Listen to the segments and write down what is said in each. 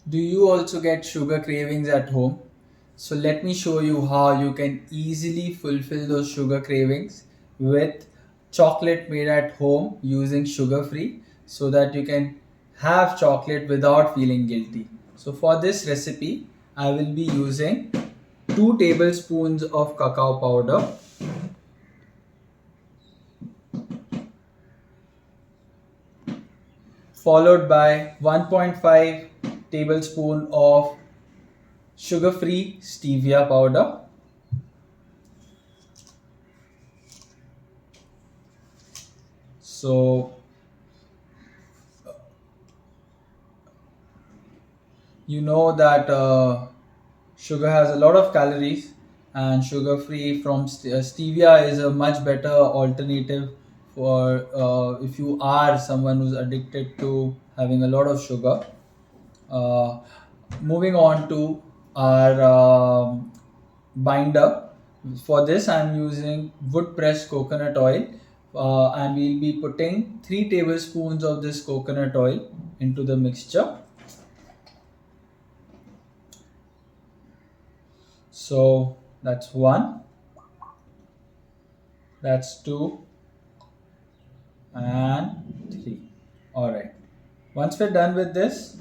Do you also get sugar cravings at home? So let me show you how you can easily fulfill those sugar cravings with chocolate made at home using sugar free so that you can have chocolate without feeling guilty. So for this recipe, I will be using 2 tablespoons of cacao powder, followed by 1.5 tablespoon of sugar free stevia powder. So you know that sugar has a lot of calories, and sugar free from stevia is a much better alternative for if you are someone who's addicted to having a lot of sugar. uh, Moving on to our binder. For this I'm using wood pressed coconut oil, and we'll be putting 3 tablespoons of this coconut oil into the mixture. So that's one, that's two, and three. All right. Once we're done with this,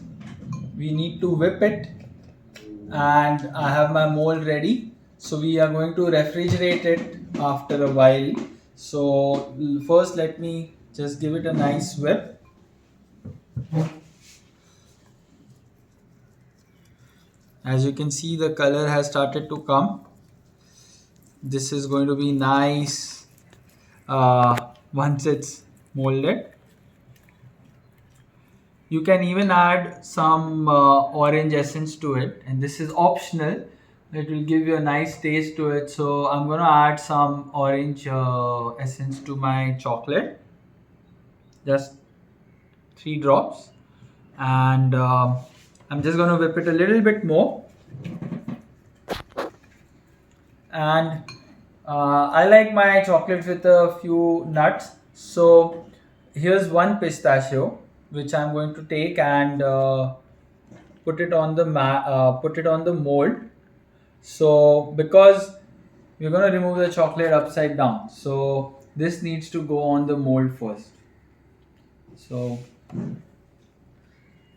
we need to whip it, and I have my mold ready. So we are going to refrigerate it after a while. So first, let me just give it a nice whip. As you can see, the color has started to come. This is going to be nice once it's molded. You can even add some orange essence to it, and this is optional. It will give you a nice taste to it. So I'm going to add some orange essence to my chocolate, just 3 drops, and I'm just going to whip it a little bit more. And I like my chocolate with a few nuts. So here's one pistachio, which I'm going to take and put it on the mold. So because we're going to remove the chocolate upside down, so this needs to go on the mold first. So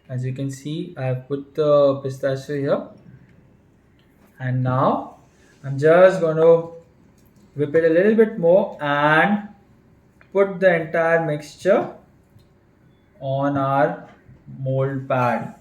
as you can see, I have put the pistachio here, and now I'm just going to whip it a little bit more and put the entire mixture on our mold pad.